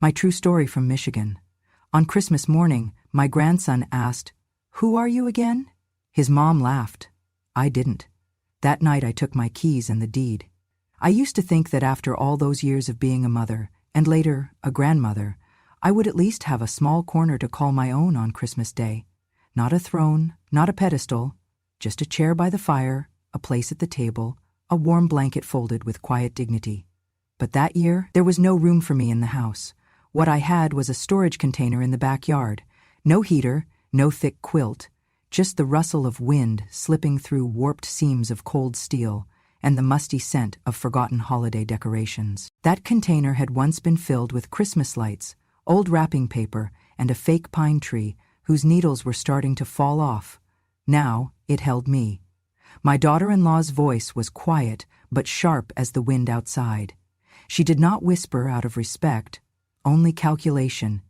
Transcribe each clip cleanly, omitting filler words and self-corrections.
My true story from Michigan. On Christmas morning, my grandson asked, "Who are you again?" His mom laughed. I didn't. That night I took my keys and the deed. I used to think that after all those years of being a mother, and later a grandmother, I would at least have a small corner to call my own on Christmas Day. Not a throne, not a pedestal, just a chair by the fire, a place at the table, a warm blanket folded with quiet dignity. But that year, there was no room for me in the house. What I had was a storage container in the backyard. No heater, no thick quilt, just the rustle of wind slipping through warped seams of cold steel and the musty scent of forgotten holiday decorations. That container had once been filled with Christmas lights, old wrapping paper, and a fake pine tree whose needles were starting to fall off. Now it held me. My daughter-in-law's voice was quiet but sharp as the wind outside. She did not whisper out of respect, only calculation.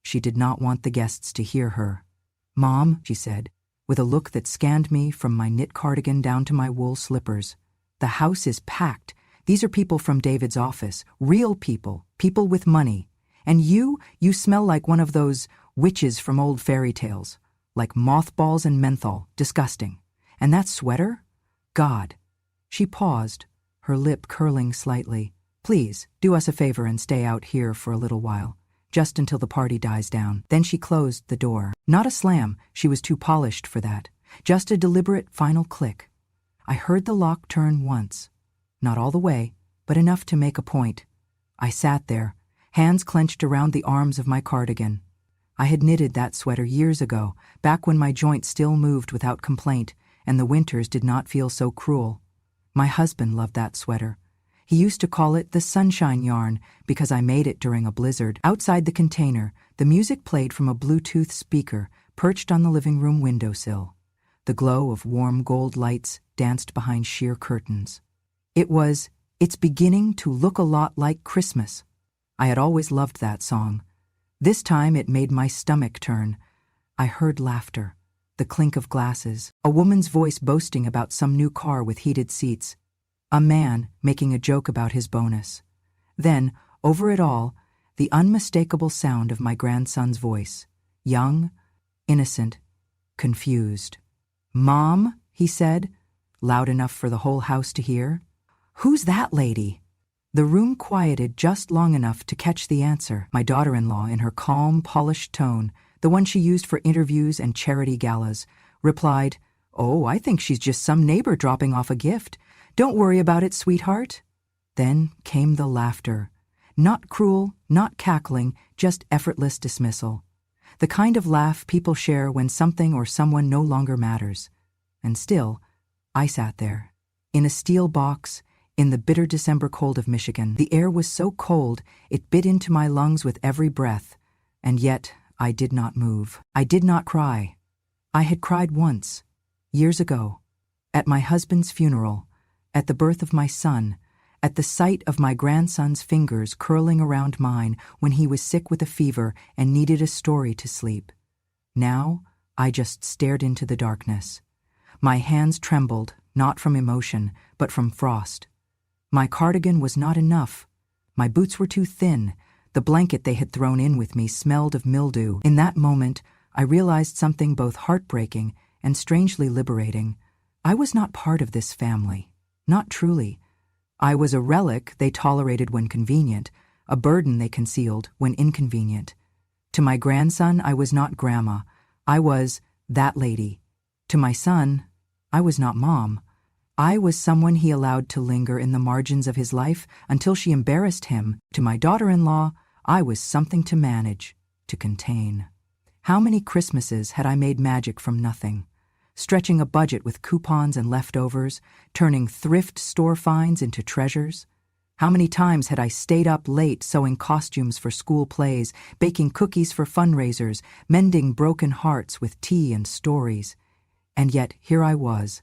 She did not want the guests to hear her. "Mom," she said, with a look that scanned me from my knit cardigan down to my wool slippers, "the house is packed. These are people from David's office, real people, people with money. And you smell like one of those witches from old fairy tales, like mothballs and menthol, disgusting. And that sweater? God." She paused, her lip curling slightly. "Please, do us a favor and stay out here for a little while, just until the party dies down." Then she closed the door. Not a slam, she was too polished for that. Just a deliberate final click. I heard the lock turn once. Not all the way, but enough to make a point. I sat there, hands clenched around the arms of my cardigan. I had knitted that sweater years ago, back when my joints still moved without complaint, and the winters did not feel so cruel. My husband loved that sweater. He used to call it the sunshine yarn because I made it during a blizzard. Outside the container, the music played from a Bluetooth speaker perched on the living room windowsill. The glow of warm gold lights danced behind sheer curtains. It's beginning to look a lot like Christmas. I had always loved that song. This time it made my stomach turn. I heard laughter, the clink of glasses, a woman's voice boasting about some new car with heated seats, a man making a joke about his bonus. Then, over it all, the unmistakable sound of my grandson's voice, young, innocent, confused. "Mom," he said, loud enough for the whole house to hear. "Who's that lady?" The room quieted just long enough to catch the answer. My daughter-in-law, in her calm, polished tone, the one she used for interviews and charity galas, replied, "Oh, I think she's just some neighbor dropping off a gift. Don't worry about it, sweetheart." Then came the laughter. Not cruel, not cackling, just effortless dismissal. The kind of laugh people share when something or someone no longer matters. And still, I sat there, in a steel box, in the bitter December cold of Michigan. The air was so cold, it bit into my lungs with every breath, and yet I did not move. I did not cry. I had cried once, years ago, at my husband's funeral, at the birth of my son, at the sight of my grandson's fingers curling around mine when he was sick with a fever and needed a story to sleep. Now, I just stared into the darkness. My hands trembled, not from emotion, but from frost. My cardigan was not enough. My boots were too thin. The blanket they had thrown in with me smelled of mildew. In that moment, I realized something both heartbreaking and strangely liberating. I was not part of this family. Not truly. I was a relic they tolerated when convenient, a burden they concealed when inconvenient. To my grandson, I was not grandma. I was that lady. To my son, I was not mom. I was someone he allowed to linger in the margins of his life until she embarrassed him. To my daughter-in-law, I was something to manage, to contain. How many Christmases had I made magic from nothing? Stretching a budget with coupons and leftovers, turning thrift store finds into treasures? How many times had I stayed up late sewing costumes for school plays, baking cookies for fundraisers, mending broken hearts with tea and stories? And yet here I was.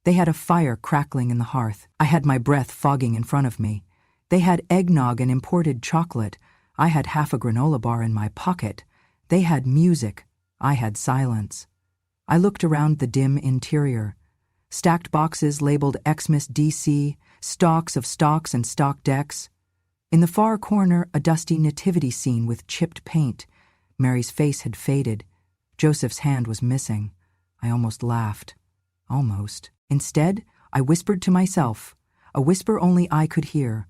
They had a fire crackling in the hearth. I had my breath fogging in front of me. They had eggnog and imported chocolate. I had half a granola bar in my pocket. They had music. I had silence. I looked around the dim interior. Stacked boxes labeled Xmas DC, stocks of stocks and stock decks. In the far corner, a dusty nativity scene with chipped paint. Mary's face had faded. Joseph's hand was missing. I almost laughed. Almost. Instead, I whispered to myself, a whisper only I could hear,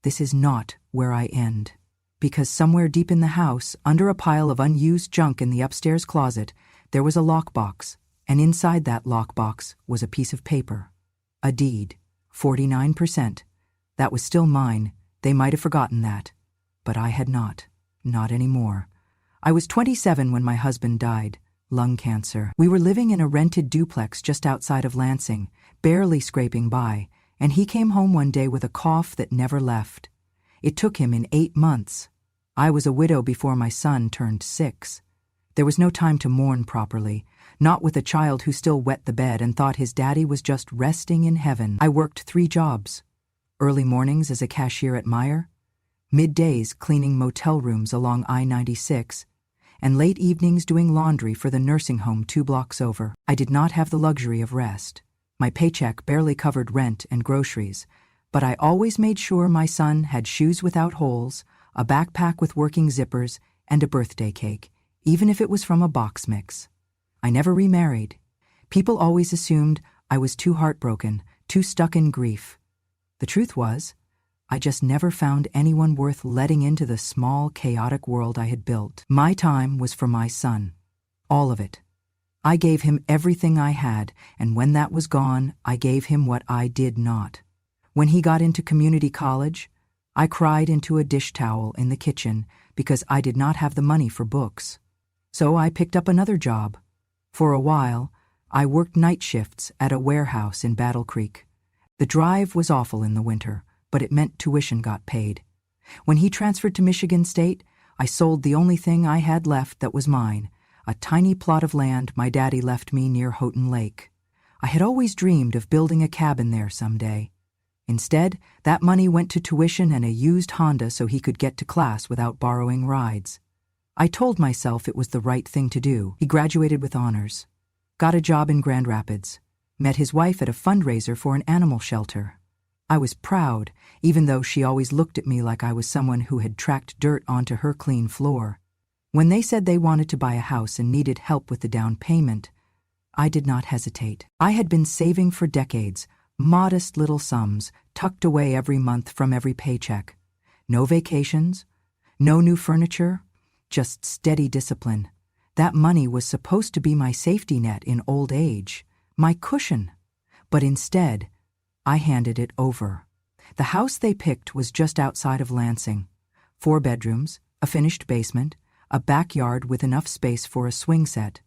"This is not where I end." Because somewhere deep in the house, under a pile of unused junk in the upstairs closet, there was a lockbox, and inside that lockbox was a piece of paper. A deed. 49%. That was still mine. They might have forgotten that. But I had not. Not anymore. I was 27 when my husband died. Lung cancer. We were living in a rented duplex just outside of Lansing, barely scraping by, and he came home one day with a cough that never left. It took him in 8 months. I was a widow before my son turned 6. There was no time to mourn properly, not with a child who still wet the bed and thought his daddy was just resting in heaven. I worked 3 jobs. Early mornings as a cashier at Meijer, middays cleaning motel rooms along I-96, and late evenings doing laundry for the nursing home 2 blocks over. I did not have the luxury of rest. My paycheck barely covered rent and groceries, but I always made sure my son had shoes without holes, a backpack with working zippers, and a birthday cake, even if it was from a box mix. I never remarried. People always assumed I was too heartbroken, too stuck in grief. The truth was, I just never found anyone worth letting into the small, chaotic world I had built. My time was for my son. All of it. I gave him everything I had, and when that was gone, I gave him what I did not. When he got into community college, I cried into a dish towel in the kitchen because I did not have the money for books. So I picked up another job. For a while, I worked night shifts at a warehouse in Battle Creek. The drive was awful in the winter, but it meant tuition got paid. When he transferred to Michigan State, I sold the only thing I had left that was mine, a tiny plot of land my daddy left me near Houghton Lake. I had always dreamed of building a cabin there someday. Instead, that money went to tuition and a used Honda so he could get to class without borrowing rides. I told myself it was the right thing to do. He graduated with honors, got a job in Grand Rapids, met his wife at a fundraiser for an animal shelter. I was proud, even though she always looked at me like I was someone who had tracked dirt onto her clean floor. When they said they wanted to buy a house and needed help with the down payment, I did not hesitate. I had been saving for decades, modest little sums, tucked away every month from every paycheck. No vacations, no new furniture, just steady discipline. That money was supposed to be my safety net in old age, my cushion. But instead, I handed it over. The house they picked was just outside of Lansing. 4 bedrooms, a finished basement, a backyard with enough space for a swing set.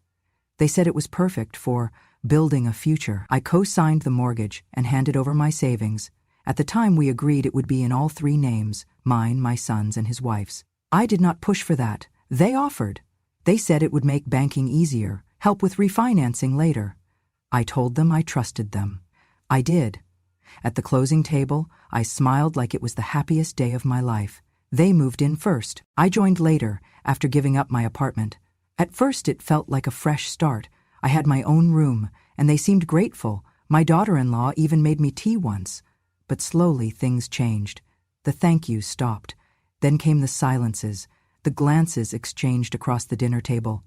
They said it was perfect for building a future. I co-signed the mortgage and handed over my savings. At the time, we agreed it would be in all 3 names, mine, my son's, and his wife's. I did not push for that. They offered. They said it would make banking easier, help with refinancing later. I told them I trusted them. I did. At the closing table, I smiled like it was the happiest day of my life. They moved in first. I joined later, after giving up my apartment. At first, it felt like a fresh start. I had my own room, and they seemed grateful. My daughter-in-law even made me tea once. But slowly, things changed. The thank yous stopped. Then came the silences, the glances exchanged across the dinner table.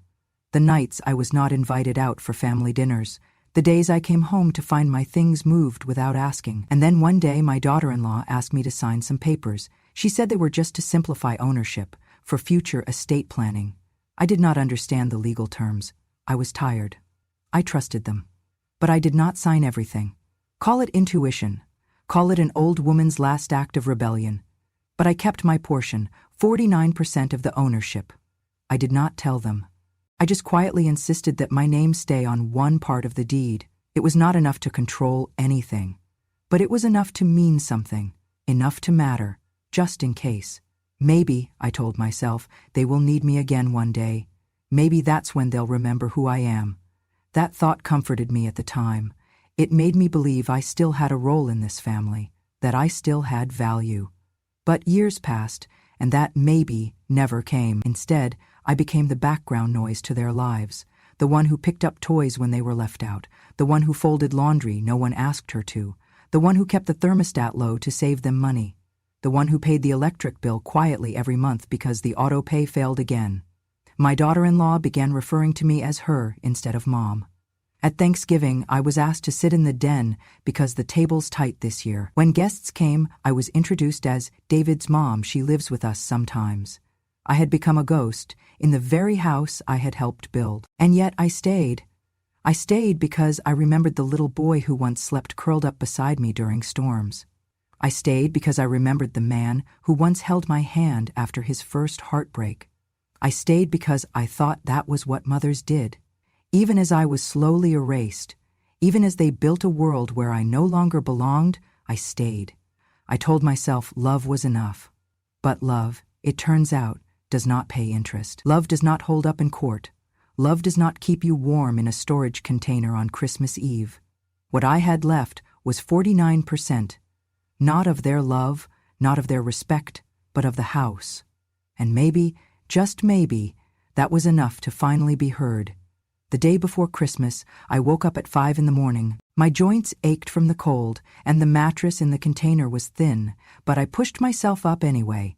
The nights I was not invited out for family dinners. The days I came home to find my things moved without asking. And then one day, my daughter-in-law asked me to sign some papers. She said they were just to simplify ownership, for future estate planning. I did not understand the legal terms. I was tired. I trusted them. But I did not sign everything. Call it intuition. Call it an old woman's last act of rebellion. But I kept my portion, 49% of the ownership. I did not tell them. I just quietly insisted that my name stay on one part of the deed. It was not enough to control anything. But it was enough to mean something, enough to matter, just in case. Maybe, I told myself, they will need me again one day. Maybe that's when they'll remember who I am. That thought comforted me at the time. It made me believe I still had a role in this family, that I still had value. But years passed, and that maybe never came. Instead, I became the background noise to their lives, the one who picked up toys when they were left out, the one who folded laundry no one asked her to, the one who kept the thermostat low to save them money. the one who paid the electric bill quietly every month because the auto pay failed again. My daughter-in-law began referring to me as her instead of Mom. At Thanksgiving, I was asked to sit in the den because the table's tight this year. When guests came, I was introduced as David's mom. She lives with us sometimes. I had become a ghost in the very house I had helped build. And yet I stayed. I stayed because I remembered the little boy who once slept curled up beside me during storms. I stayed because I remembered the man who once held my hand after his first heartbreak. I stayed because I thought that was what mothers did. Even as I was slowly erased, even as they built a world where I no longer belonged, I stayed. I told myself love was enough. But love, it turns out, does not pay interest. Love does not hold up in court. Love does not keep you warm in a storage container on Christmas Eve. What I had left was 49%, not of their love, not of their respect, but of the house. And maybe, just maybe, that was enough to finally be heard. The day before Christmas, I woke up at 5 a.m. My joints ached from the cold, and the mattress in the container was thin, but I pushed myself up anyway.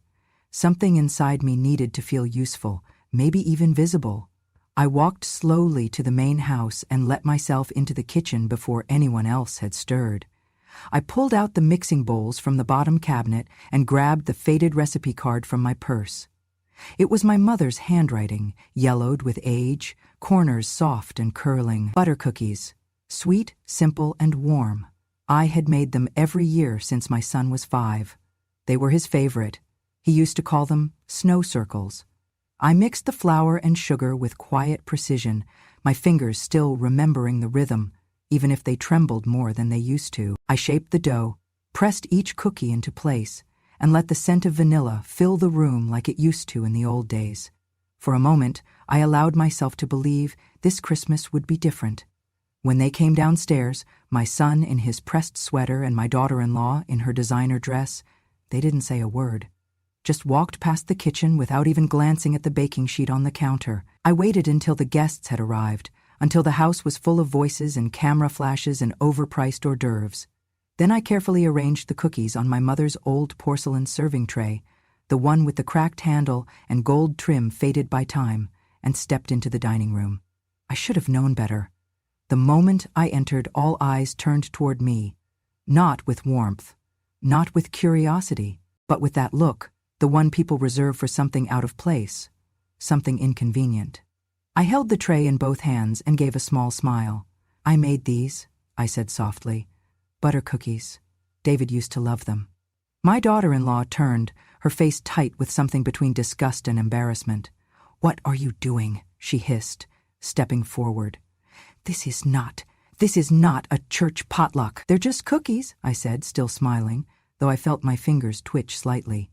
Something inside me needed to feel useful, maybe even visible. I walked slowly to the main house and let myself into the kitchen before anyone else had stirred. I pulled out the mixing bowls from the bottom cabinet and grabbed the faded recipe card from my purse. It was my mother's handwriting, yellowed with age, corners soft and curling. Butter cookies, sweet, simple, and warm. I had made them every year since my son was 5. They were his favorite. He used to call them snow circles. I mixed the flour and sugar with quiet precision, my fingers still remembering the rhythm, even if they trembled more than they used to. I shaped the dough, pressed each cookie into place, and let the scent of vanilla fill the room like it used to in the old days. For a moment, I allowed myself to believe this Christmas would be different. When they came downstairs, my son in his pressed sweater and my daughter-in-law in her designer dress, they didn't say a word. Just walked past the kitchen without even glancing at the baking sheet on the counter. I waited until the guests had arrived, until the house was full of voices and camera flashes and overpriced hors d'oeuvres. Then I carefully arranged the cookies on my mother's old porcelain serving tray, the one with the cracked handle and gold trim faded by time, and stepped into the dining room. I should have known better. The moment I entered, all eyes turned toward me, not with warmth, not with curiosity, but with that look, the one people reserve for something out of place, something inconvenient. I held the tray in both hands and gave a small smile. "I made these," I said softly. "Butter cookies. David used to love them." My daughter-in-law turned, her face tight with something between disgust and embarrassment. "What are you doing?" she hissed, stepping forward. This is not a church potluck." "They're just cookies," I said, still smiling, though I felt my fingers twitch slightly.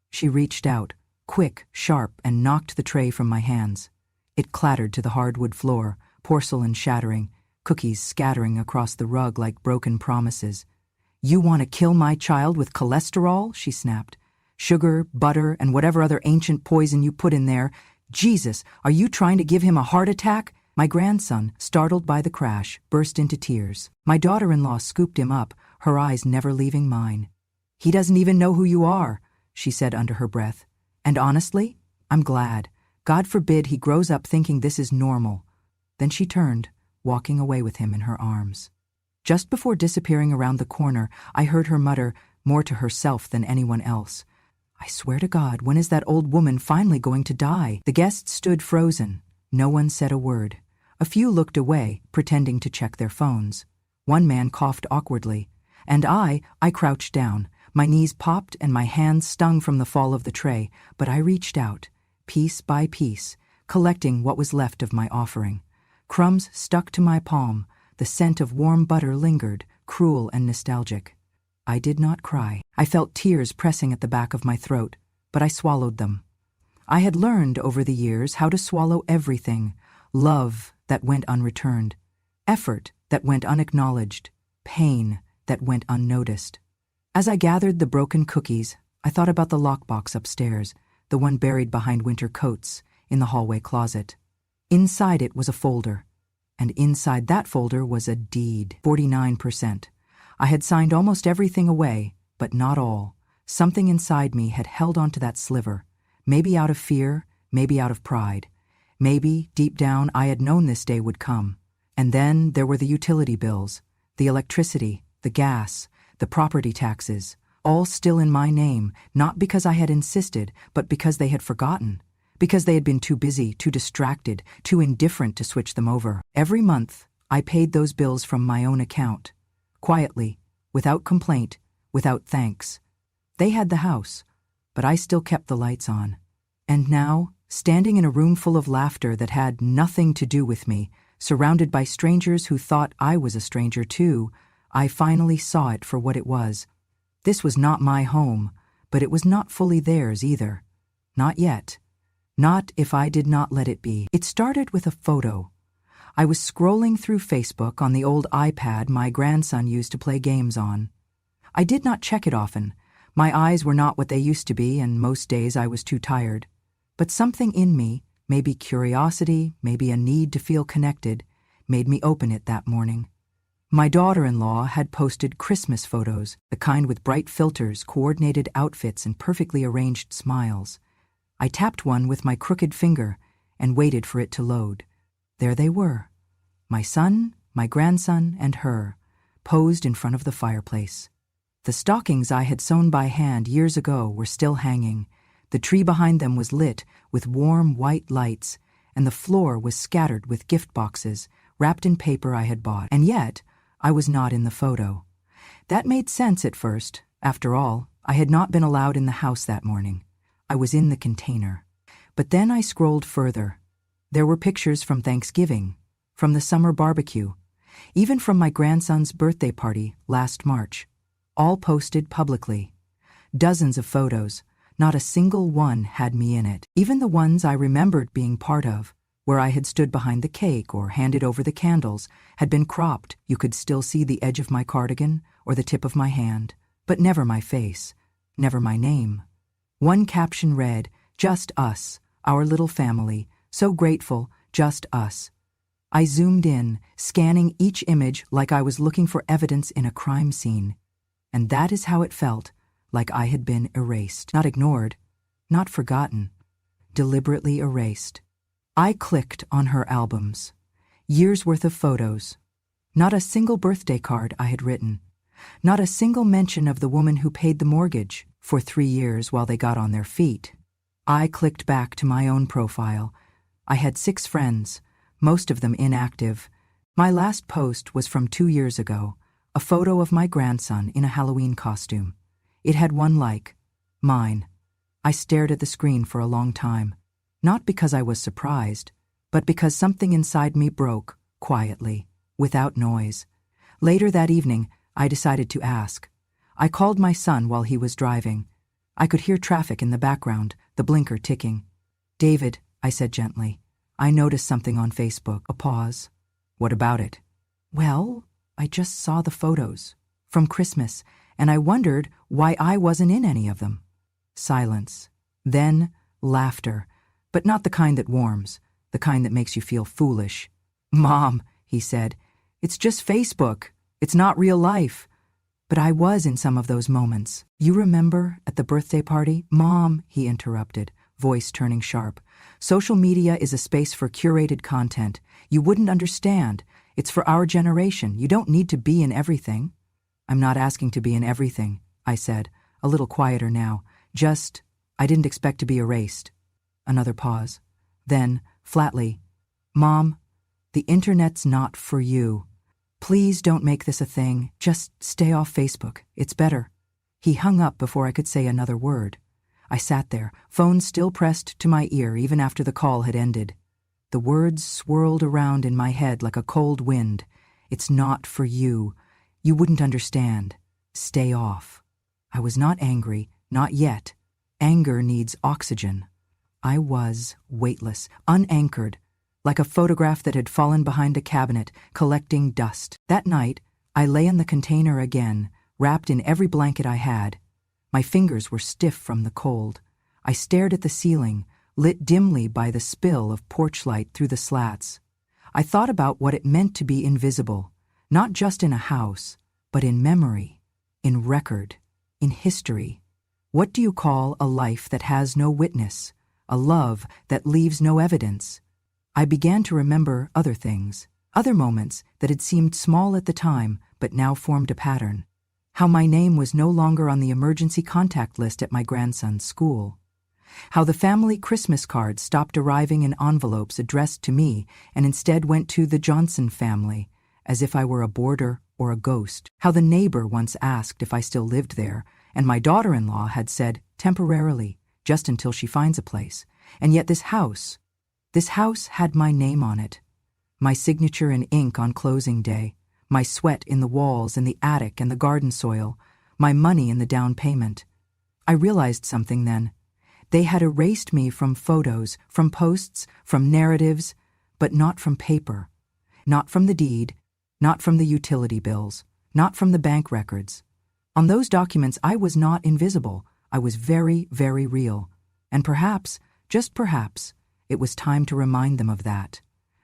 She reached out, quick, sharp, and knocked the tray from my hands. It clattered to the hardwood floor, porcelain shattering, cookies scattering across the rug like broken promises. "You want to kill my child with cholesterol?" she snapped. "Sugar, butter, and whatever other ancient poison you put in there. Jesus, are you trying to give him a heart attack?" My grandson, startled by the crash, burst into tears. My daughter-in-law scooped him up, her eyes never leaving mine. "He doesn't even know who you are," she said under her breath. "And honestly, I'm glad. God forbid he grows up thinking this is normal." Then she turned, walking away with him in her arms. Just before disappearing around the corner, I heard her mutter, more to herself than anyone else, "I swear to God, when is that old woman finally going to die?" The guests stood frozen. No one said a word. A few looked away, pretending to check their phones. One man coughed awkwardly, and I crouched down. My knees popped and my hands stung from the fall of the tray, but I reached out, piece by piece, collecting what was left of my offering. Crumbs stuck to my palm, the scent of warm butter lingered, cruel and nostalgic. I did not cry. I felt tears pressing at the back of my throat, but I swallowed them. I had learned over the years how to swallow everything: love that went unreturned, effort that went unacknowledged, pain that went unnoticed. As I gathered the broken cookies, I thought about the lockbox upstairs, the one buried behind winter coats, in the hallway closet. Inside it was a folder, and inside that folder was a deed. 49%. I had signed almost everything away, but not all. Something inside me had held onto that sliver, maybe out of fear, maybe out of pride. Maybe, deep down, I had known this day would come. And then there were the utility bills, the electricity, the gas, the property taxes, all still in my name, not because I had insisted, but because they had forgotten, because they had been too busy, too distracted, too indifferent to switch them over. Every month, I paid those bills from my own account, quietly, without complaint, without thanks. They had the house, but I still kept the lights on. And now, standing in a room full of laughter that had nothing to do with me, surrounded by strangers who thought I was a stranger too, I finally saw it for what it was. This was not my home, but it was not fully theirs either. Not yet. Not if I did not let it be. It started with a photo. I was scrolling through Facebook on the old iPad my grandson used to play games on. I did not check it often. My eyes were not what they used to be, and most days I was too tired. But something in me, maybe curiosity, maybe a need to feel connected, made me open it that morning. My daughter-in-law had posted Christmas photos, the kind with bright filters, coordinated outfits, and perfectly arranged smiles. I tapped one with my crooked finger and waited for it to load. There they were, my son, my grandson, and her, posed in front of the fireplace. The stockings I had sewn by hand years ago were still hanging. The tree behind them was lit with warm white lights, and the floor was scattered with gift boxes, wrapped in paper I had bought. And yet, I was not in the photo. That made sense at first. After all, I had not been allowed in the house that morning. I was in the container. But then I scrolled further. There were pictures from Thanksgiving, from the summer barbecue, even from my grandson's birthday party last March, all posted publicly. Dozens of photos. Not a single one had me in it. Even the ones I remembered being part of, where I had stood behind the cake or handed over the candles, had been cropped. You could still see the edge of my cardigan or the tip of my hand, but never my face, never my name. One caption read, "Just us, our little family, so grateful, just us." I zoomed in, scanning each image like I was looking for evidence in a crime scene. And that is how it felt, like I had been erased. Not ignored, not forgotten, deliberately erased. I clicked on her albums. Years' worth of photos. Not a single birthday card I had written. Not a single mention of the woman who paid the mortgage for 3 years while they got on their feet. I clicked back to my own profile. I had 6 friends, most of them inactive. My last post was from 2 years ago, a photo of my grandson in a Halloween costume. It had 1 like, mine. I stared at the screen for a long time, not because I was surprised, but because something inside me broke, quietly, without noise. Later that evening, I decided to ask. I called my son while he was driving. I could hear traffic in the background, the blinker ticking. "David," I said gently, "I noticed something on Facebook." A pause. "What about it?" "Well, I just saw the photos from Christmas, and I wondered why I wasn't in any of them." Silence. Then laughter, but not the kind that warms, the kind that makes you feel foolish. "Mom," he said, "it's just Facebook. It's not real life." But I was in some of those moments. "You remember at the birthday party?" "Mom," he interrupted, voice turning sharp. "Social media is a space for curated content. You wouldn't understand. It's for our generation. You don't need to be in everything." "I'm not asking to be in everything," I said, a little quieter now. "Just, I didn't expect to be erased." Another pause. Then, flatly, "Mom, the internet's not for you. Please don't make this a thing. Just stay off Facebook. It's better." He hung up before I could say another word. I sat there, phone still pressed to my ear even after the call had ended. The words swirled around in my head like a cold wind. "It's not for you. You wouldn't understand. Stay off." I was not angry, not yet. Anger needs oxygen. I was weightless, unanchored, like a photograph that had fallen behind a cabinet, collecting dust. That night, I lay in the container again, wrapped in every blanket I had. My fingers were stiff from the cold. I stared at the ceiling, lit dimly by the spill of porch light through the slats. I thought about what it meant to be invisible, not just in a house, but in memory, in record, in history. What do you call a life that has no witness, a love that leaves no evidence? I began to remember other things, other moments that had seemed small at the time but now formed a pattern. How my name was no longer on the emergency contact list at my grandson's school. How the family Christmas cards stopped arriving in envelopes addressed to me and instead went to the Johnson family, as if I were a boarder or a ghost. How the neighbor once asked if I still lived there, and my daughter-in-law had said, temporarily, just until she finds a place. And yet this house had my name on it. My signature in ink on closing day, my sweat in the walls and the attic and the garden soil, my money in the down payment. I realized something then. They had erased me from photos, from posts, from narratives, but not from paper. Not from the deed, not from the utility bills, not from the bank records. On those documents I was not invisible. I was very, very real. And perhaps, just perhaps, it was time to remind them of that.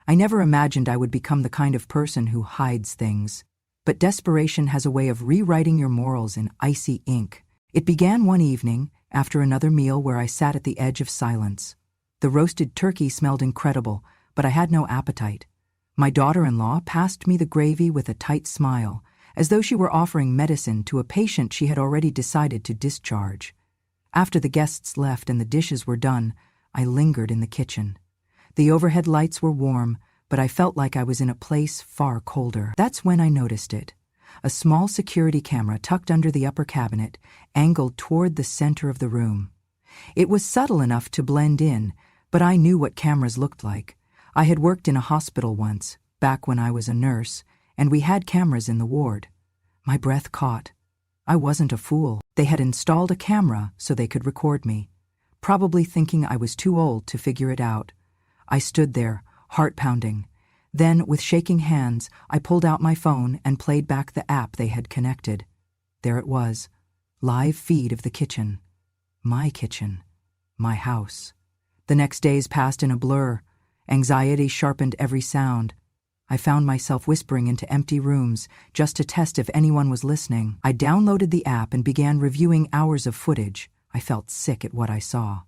I never imagined I would become the kind of person who hides things. But desperation has a way of rewriting your morals in icy ink. It began one evening, after another meal where I sat at the edge of silence. The roasted turkey smelled incredible, but I had no appetite. My daughter-in-law passed me the gravy with a tight smile, as though she were offering medicine to a patient she had already decided to discharge. After the guests left and the dishes were done, I lingered in the kitchen. The overhead lights were warm, but I felt like I was in a place far colder. That's when I noticed it. A small security camera tucked under the upper cabinet, angled toward the center of the room. It was subtle enough to blend in, but I knew what cameras looked like. I had worked in a hospital once, back when I was a nurse, and we had cameras in the ward. My breath caught. I wasn't a fool. They had installed a camera so they could record me, probably thinking I was too old to figure it out. I stood there, heart pounding. Then, with shaking hands, I pulled out my phone and played back the app they had connected. There it was, live feed of the kitchen. My kitchen. My house. The next days passed in a blur. Anxiety sharpened every sound. I found myself whispering into empty rooms just to test if anyone was listening. I downloaded the app and began reviewing hours of footage. I felt sick at what I saw.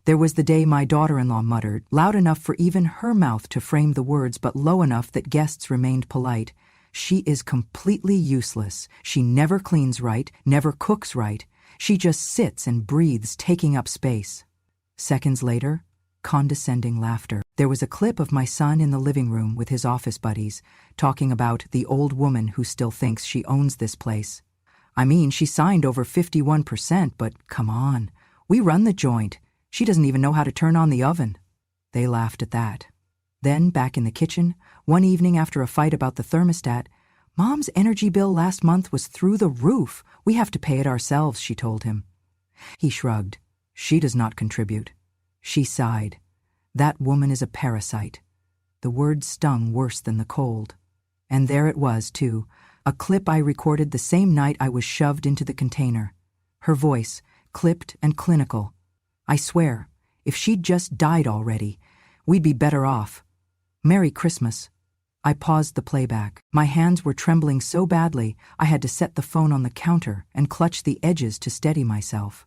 There was the day my daughter-in-law muttered, loud enough for even her mouth to frame the words but low enough that guests remained polite. She is completely useless. She never cleans right, never cooks right. She just sits and breathes, taking up space. Seconds later, condescending laughter. There was a clip of my son in the living room with his office buddies, talking about the old woman who still thinks she owns this place. I mean, she signed over 51%, but come on. We run the joint. She doesn't even know how to turn on the oven. They laughed at that. Then, back in the kitchen, one evening after a fight about the thermostat, Mom's energy bill last month was through the roof. We have to pay it ourselves, she told him. He shrugged. She does not contribute. She sighed. That woman is a parasite. The word stung worse than the cold. And there it was, too, a clip I recorded the same night I was shoved into the container. Her voice, clipped and clinical. I swear, if she'd just died already, we'd be better off. Merry Christmas. I paused the playback. My hands were trembling so badly I had to set the phone on the counter and clutch the edges to steady myself.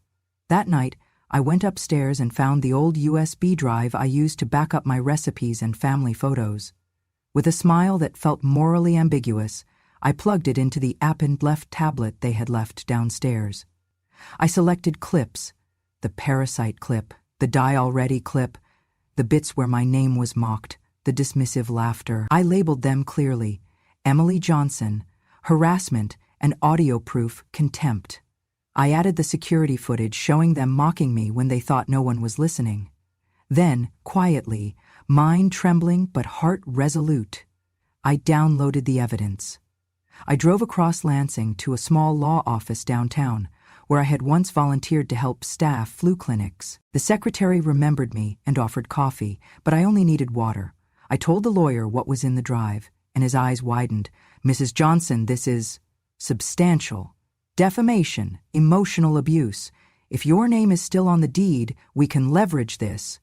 That night, I went upstairs and found the old USB drive I used to back up my recipes and family photos. With a smile that felt morally ambiguous, I plugged it into the app and left tablet they had left downstairs. I selected clips. The parasite clip, the die already clip, the bits where my name was mocked, the dismissive laughter. I labeled them clearly: Emily Johnson, harassment, and audio proof contempt. I added the security footage showing them mocking me when they thought no one was listening. Then, quietly, mind trembling but heart resolute, I downloaded the evidence. I drove across Lansing to a small law office downtown, where I had once volunteered to help staff flu clinics. The secretary remembered me and offered coffee, but I only needed water. I told the lawyer what was in the drive, and his eyes widened. Mrs. Johnson, this is substantial. Defamation, emotional abuse. If your name is still on the deed, we can leverage this.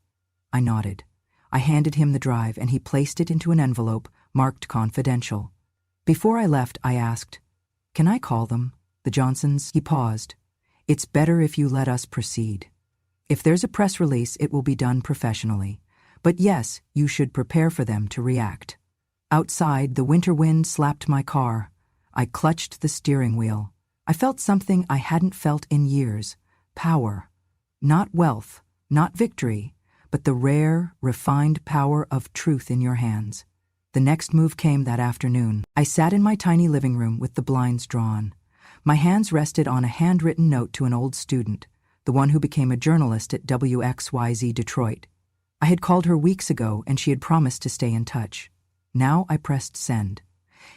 I nodded. I handed him the drive, and he placed it into an envelope marked confidential. Before I left, I asked, "Can I call them, the Johnsons?" He paused. It's better if you let us proceed. If there's a press release, it will be done professionally. But yes, you should prepare for them to react. Outside, the winter wind slapped my car. I clutched the steering wheel. I felt something I hadn't felt in years. Power. Not wealth, not victory, but the rare, refined power of truth in your hands. The next move came that afternoon. I sat in my tiny living room with the blinds drawn. My hands rested on a handwritten note to an old student, the one who became a journalist at WXYZ Detroit. I had called her weeks ago and she had promised to stay in touch. Now I pressed send.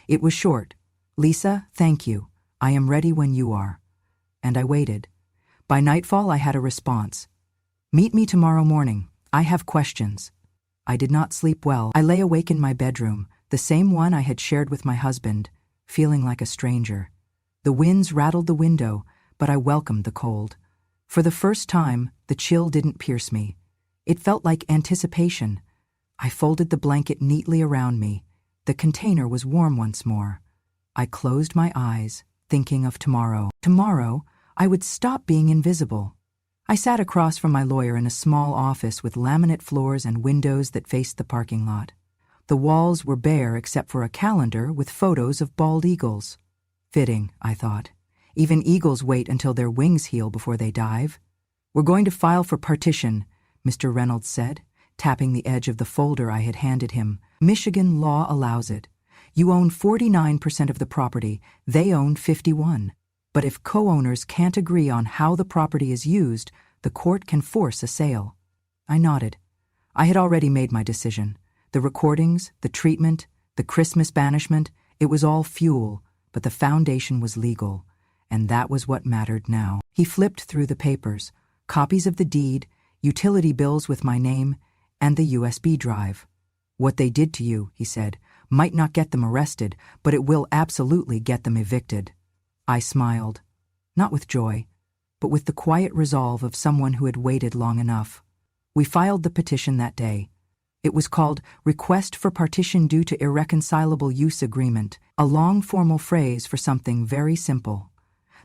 It was short. "Lisa, thank you. I am ready when you are." And I waited. By nightfall I had a response. "Meet me tomorrow morning. I have questions." I did not sleep well. I lay awake in my bedroom, the same one I had shared with my husband, feeling like a stranger. The winds rattled the window, but I welcomed the cold. For the first time, the chill didn't pierce me. It felt like anticipation. I folded the blanket neatly around me. The container was warm once more. I closed my eyes, thinking of tomorrow. Tomorrow, I would stop being invisible. I sat across from my lawyer in a small office with laminate floors and windows that faced the parking lot. The walls were bare except for a calendar with photos of bald eagles. Fitting, I thought. Even eagles wait until their wings heal before they dive. "We're going to file for partition," Mr. Reynolds said, tapping the edge of the folder I had handed him. "Michigan law allows it. You own 49% of the property, they own 51%. But if co-owners can't agree on how the property is used, the court can force a sale." I nodded. I had already made my decision. The recordings, the treatment, the Christmas banishment, it was all fuel, but the foundation was legal, and that was what mattered now. He flipped through the papers, copies of the deed, utility bills with my name, and the USB drive. "What they did to you," he said, "might not get them arrested, but it will absolutely get them evicted." I smiled, not with joy, but with the quiet resolve of someone who had waited long enough. We filed the petition that day. It was called Request for Partition Due to Irreconcilable Use Agreement, a long formal phrase for something very simple.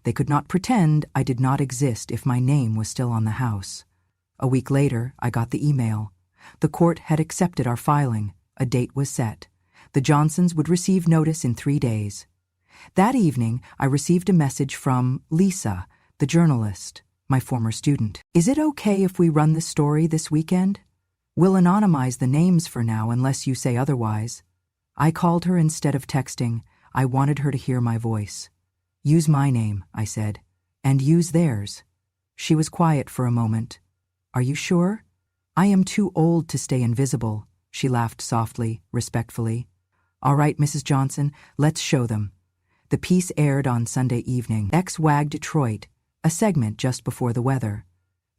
They could not pretend I did not exist if my name was still on the house. A week later, I got the email. The court had accepted our filing. A date was set. The Johnsons would receive notice in 3 days. That evening, I received a message from Lisa, the journalist, my former student. "Is it okay if we run the story this weekend? We'll anonymize the names for now unless you say otherwise." I called her instead of texting. I wanted her to hear my voice. "Use my name," I said, "and use theirs." She was quiet for a moment. "Are you sure?" "I am too old to stay invisible," she laughed softly, respectfully. "All right, Mrs. Johnson, let's show them." The piece aired on Sunday evening. XWAG Detroit, a segment just before the weather.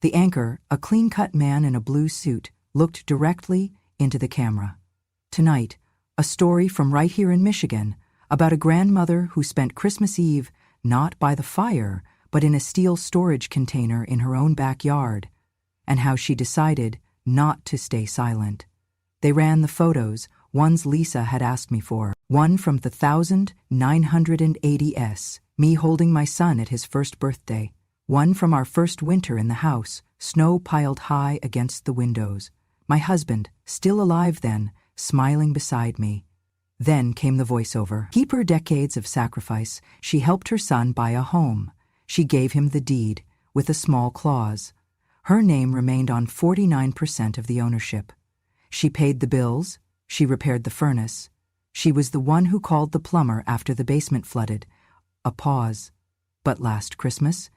The anchor, a clean-cut man in a blue suit, looked directly into the camera. Tonight, a story from right here in Michigan about a grandmother who spent Christmas Eve not by the fire, but in a steel storage container in her own backyard, and how she decided not to stay silent. They ran the photos, ones Lisa had asked me for. One from the 1980s, me holding my son at his first birthday. One from our first winter in the house, snow piled high against the windows. My husband, still alive then, smiling beside me. Then came the voiceover. Keep her decades of sacrifice, she helped her son buy a home. She gave him the deed, with a small clause. Her name remained on 49% of the ownership. She paid the bills, she repaired the furnace. She was the one who called the plumber after the basement flooded. A pause. But last Christmas,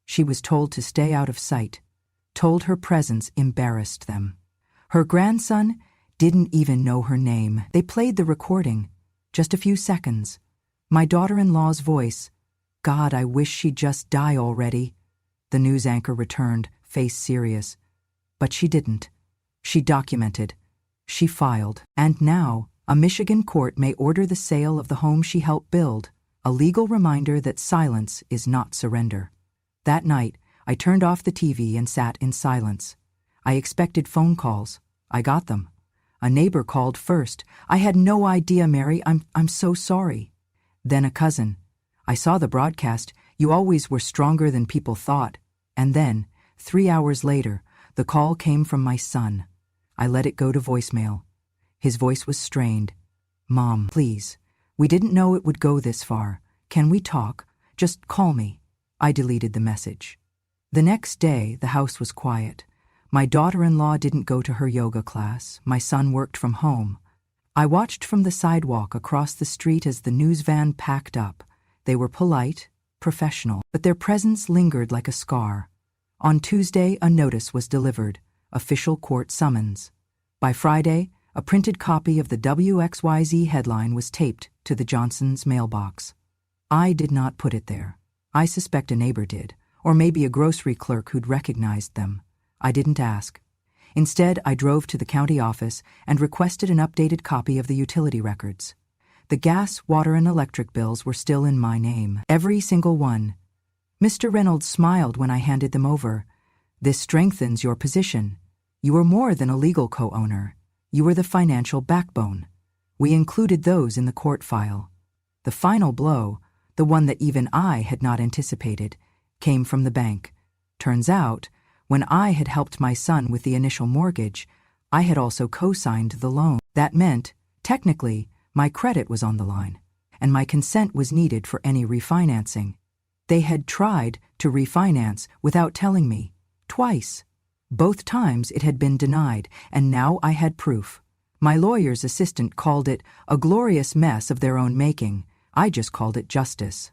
she was told to stay out of sight, told her presence embarrassed them. Her grandson didn't even know her name. They played the recording, just a few seconds. My daughter-in-law's voice, "God, I wish she'd just die already." The news anchor returned, face serious. But she didn't. She documented. She filed. And now, a Michigan court may order the sale of the home she helped build, a legal reminder that silence is not surrender. That night, I turned off the TV and sat in silence. I expected phone calls. I got them. A neighbor called first. "I had no idea, Mary. I'm so sorry." Then a cousin. "I saw the broadcast. You always were stronger than people thought. And then, 3 hours later, the call came from my son. I let it go to voicemail. His voice was strained. Mom, please. We didn't know it would go this far. Can we talk? Just call me. I deleted the message. The next day, the house was quiet. My daughter-in-law didn't go to her yoga class. My son worked from home. I watched from the sidewalk across the street as the news van packed up. They were polite, professional, but their presence lingered like a scar. On Tuesday, a notice was delivered, official court summons. By Friday, a printed copy of the WXYZ headline was taped to the Johnsons' mailbox. I did not put it there. I suspect a neighbor did, or maybe a grocery clerk who'd recognized them. I didn't ask. Instead, I drove to the county office and requested an updated copy of the utility records. The gas, water, and electric bills were still in my name, every single one. Mr. Reynolds smiled when I handed them over. This strengthens your position. You were more than a legal co-owner. You were the financial backbone. We included those in the court file. The final blow, the one that even I had not anticipated, came from the bank. Turns out, when I had helped my son with the initial mortgage, I had also co-signed the loan. That meant, technically, my credit was on the line, and my consent was needed for any refinancing. They had tried to refinance without telling me, twice. Both times it had been denied, and now I had proof. My lawyer's assistant called it a glorious mess of their own making. I just called it justice.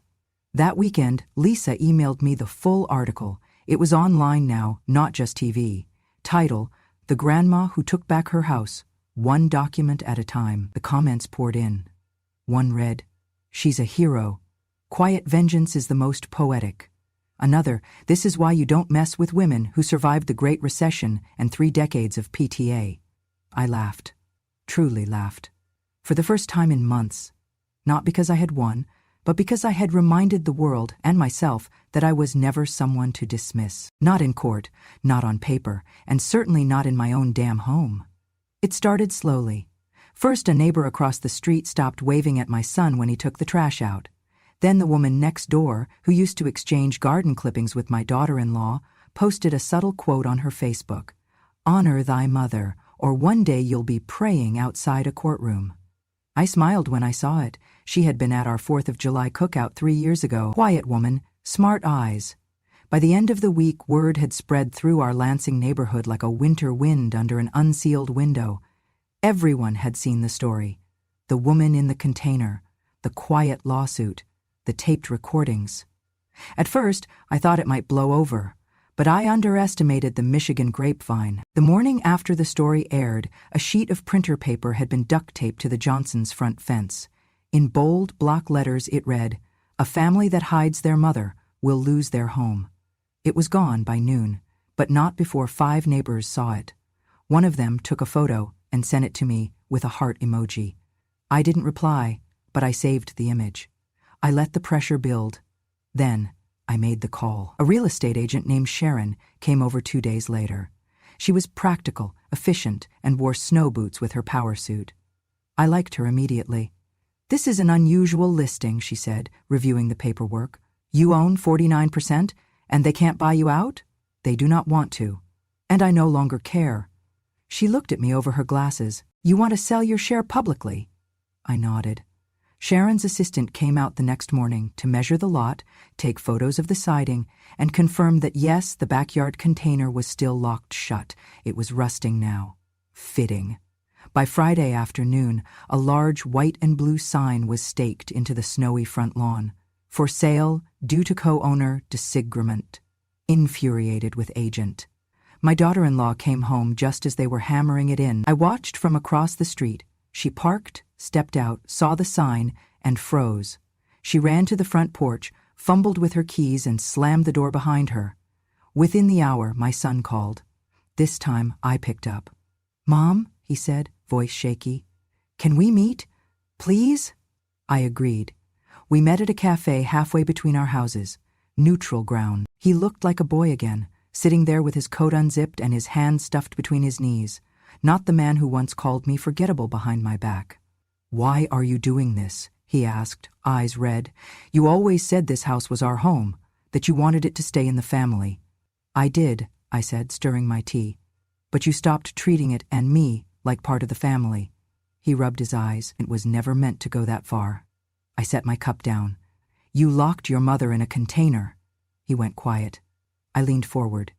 That weekend, Lisa emailed me the full article. It was online now, not just TV. Title, The Grandma Who Took Back Her House, One Document at a Time. The comments poured in. One read, She's a hero. Quiet vengeance is the most poetic. Another, This is why you don't mess with women who survived the Great Recession and 3 decades of PTA. I laughed. Truly laughed. For the first time in months. Not because I had won, but because I had reminded the world and myself that I was never someone to dismiss. Not in court, not on paper, and certainly not in my own damn home. It started slowly. First, a neighbor across the street stopped waving at my son when he took the trash out. Then the woman next door, who used to exchange garden clippings with my daughter-in-law, posted a subtle quote on her Facebook. Honor thy mother, or one day you'll be praying outside a courtroom. I smiled when I saw it. She had been at our 4th of July cookout 3 years ago. Quiet woman, smart eyes. By the end of the week, word had spread through our Lansing neighborhood like a winter wind under an unsealed window. Everyone had seen the story. The woman in the container, the quiet lawsuit, the taped recordings. At first, I thought it might blow over, but I underestimated the Michigan grapevine. The morning after the story aired, a sheet of printer paper had been duct taped to the Johnsons' front fence. In bold block letters it read, A family that hides their mother will lose their home. It was gone by noon, but not before 5 neighbors saw it. One of them took a photo and sent it to me with a heart emoji. I didn't reply, but I saved the image. I let the pressure build. Then, I made the call. A real estate agent named Sharon came over 2 days later. She was practical, efficient, and wore snow boots with her power suit. I liked her immediately. This is an unusual listing, she said, reviewing the paperwork. You own 49%, and they can't buy you out? They do not want to. And I no longer care. She looked at me over her glasses. You want to sell your share publicly? I nodded. Sharon's assistant came out the next morning to measure the lot, take photos of the siding, and confirm that yes, the backyard container was still locked shut. It was rusting now. Fitting. By Friday afternoon, a large white and blue sign was staked into the snowy front lawn. For sale, due to co-owner disagreement. Infuriated with agent. My daughter-in-law came home just as they were hammering it in. I watched from across the street. She parked, stepped out, saw the sign, and froze. She ran to the front porch, fumbled with her keys, and slammed the door behind her. Within the hour, my son called. This time, I picked up. Mom, he said, voice shaky. Can we meet? Please? I agreed. We met at a cafe halfway between our houses. Neutral ground. He looked like a boy again, sitting there with his coat unzipped and his hands stuffed between his knees. Not the man who once called me forgettable behind my back. Why are you doing this? he asked, eyes red. You always said this house was our home, that you wanted it to stay in the family. I did, I said, stirring my tea. But you stopped treating it and me like part of the family. He rubbed his eyes. It was never meant to go that far. I set my cup down. You locked your mother in a container. He went quiet. I leaned forward.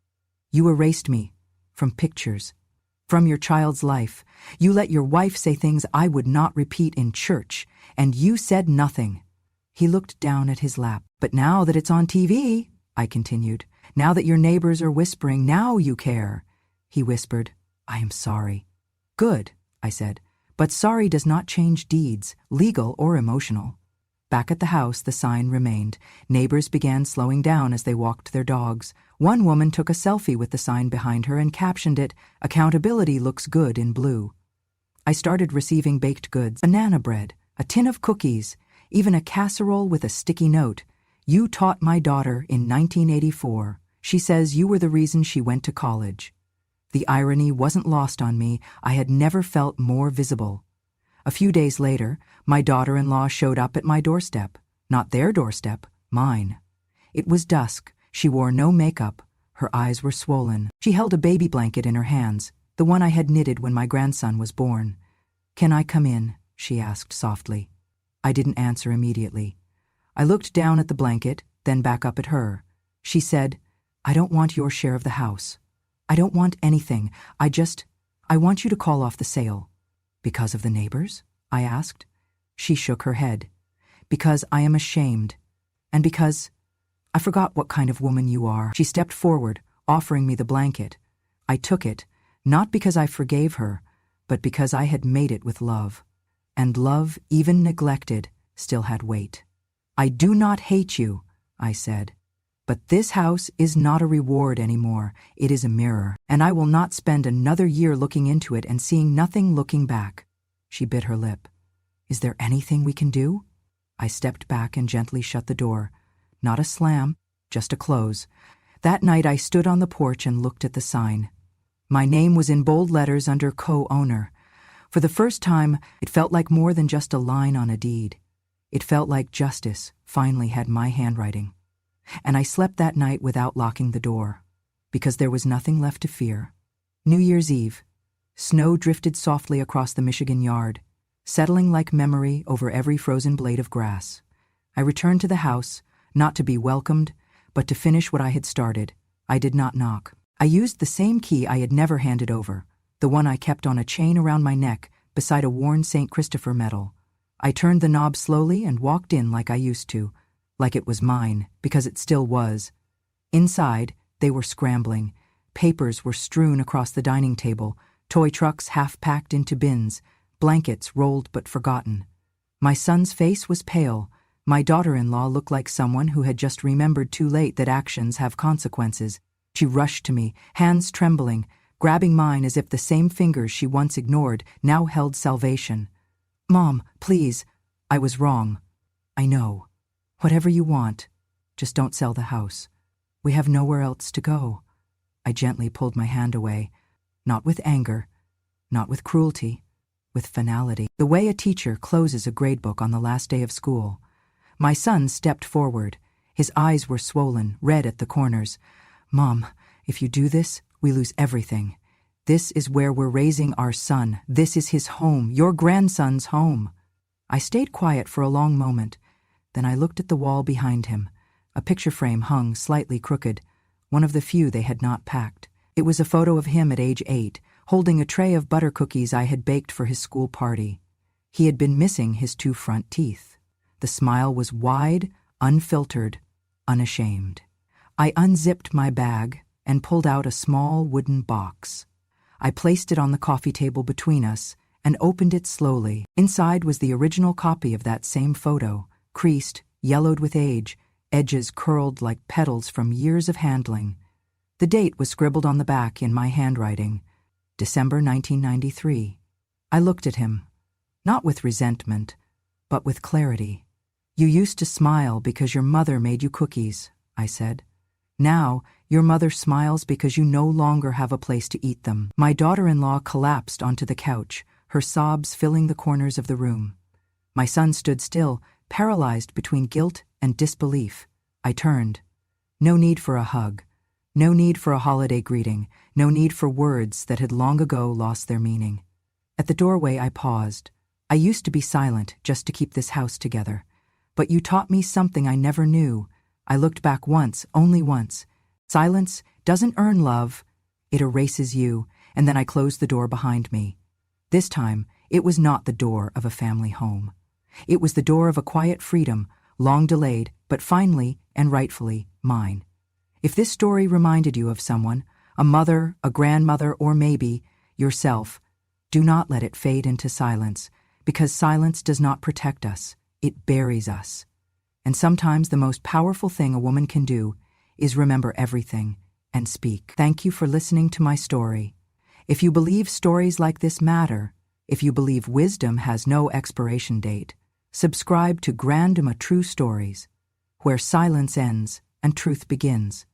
You erased me from pictures, from your child's life. You let your wife say things I would not repeat in church, and you said nothing. He looked down at his lap. But now that it's on TV, I continued, now that your neighbors are whispering, now you care. He whispered, I am sorry. Good, I said, but sorry does not change deeds, legal or emotional. Back at the house, the sign remained. Neighbors began slowing down as they walked their dogs. One woman took a selfie with the sign behind her and captioned it, Accountability looks good in blue. I started receiving baked goods, banana bread, a tin of cookies, even a casserole with a sticky note. You taught my daughter in 1984. She says you were the reason she went to college. The irony wasn't lost on me. I had never felt more visible. A few days later, my daughter-in-law showed up at my doorstep. Not their doorstep, mine. It was dusk. She wore no makeup. Her eyes were swollen. She held a baby blanket in her hands, the one I had knitted when my grandson was born. Can I come in? She asked softly. I didn't answer immediately. I looked down at the blanket, then back up at her. She said, I don't want your share of the house. I don't want anything. I want you to call off the sale. Because of the neighbors? I asked. She shook her head. Because I am ashamed. And because I forgot what kind of woman you are. She stepped forward, offering me the blanket. I took it, not because I forgave her, but because I had made it with love. And love, even neglected, still had weight. I do not hate you, I said. But this house is not a reward anymore. It is a mirror, and I will not spend another year looking into it and seeing nothing looking back. She bit her lip. Is there anything we can do? I stepped back and gently shut the door. Not a slam, just a close. That night I stood on the porch and looked at the sign. My name was in bold letters under co-owner. For the first time, it felt like more than just a line on a deed. It felt like justice finally had my handwriting. And I slept that night without locking the door, because there was nothing left to fear. New Year's Eve. Snow drifted softly across the Michigan yard, settling like memory over every frozen blade of grass. I returned to the house, not to be welcomed, but to finish what I had started. I did not knock. I used the same key I had never handed over, the one I kept on a chain around my neck beside a worn St. Christopher medal. I turned the knob slowly and walked in like I used to, like it was mine, because it still was. Inside, they were scrambling. Papers were strewn across the dining table, toy trucks half-packed into bins, blankets rolled but forgotten. My son's face was pale. My daughter-in-law looked like someone who had just remembered too late that actions have consequences. She rushed to me, hands trembling, grabbing mine as if the same fingers she once ignored now held salvation. Mom, please. I was wrong. I know. Whatever you want, just don't sell the house. We have nowhere else to go. I gently pulled my hand away, not with anger, not with cruelty, with finality, the way a teacher closes a gradebook on the last day of school. My son stepped forward. His eyes were swollen, red at the corners. Mom, if you do this, we lose everything. This is where we're raising our son. This is his home, your grandson's home. I stayed quiet for a long moment. Then I looked at the wall behind him. A picture frame hung slightly crooked, one of the few they had not packed. It was a photo of him at age 8, holding a tray of butter cookies I had baked for his school party. He had been missing his 2 front teeth. The smile was wide, unfiltered, unashamed. I unzipped my bag and pulled out a small wooden box. I placed it on the coffee table between us and opened it slowly. Inside was the original copy of that same photo, creased, yellowed with age, edges curled like petals from years of handling. The date was scribbled on the back in my handwriting, December 1993. I looked at him, not with resentment, but with clarity. You used to smile because your mother made you cookies, I said. Now, your mother smiles because you no longer have a place to eat them. My daughter-in-law collapsed onto the couch, her sobs filling the corners of the room. My son stood still, paralyzed between guilt and disbelief. I turned. No need for a hug. No need for a holiday greeting. No need for words that had long ago lost their meaning. At the doorway, I paused. I used to be silent just to keep this house together. But you taught me something I never knew. I looked back once, only once. Silence doesn't earn love. It erases you, and then I closed the door behind me. This time, it was not the door of a family home. It was the door of a quiet freedom, long delayed, but finally and rightfully mine. If this story reminded you of someone, a mother, a grandmother, or maybe yourself, do not let it fade into silence, because silence does not protect us, it buries us. And sometimes the most powerful thing a woman can do is remember everything and speak. Thank you for listening to my story. If you believe stories like this matter, if you believe wisdom has no expiration date, subscribe to Grandma True Stories, where silence ends and truth begins.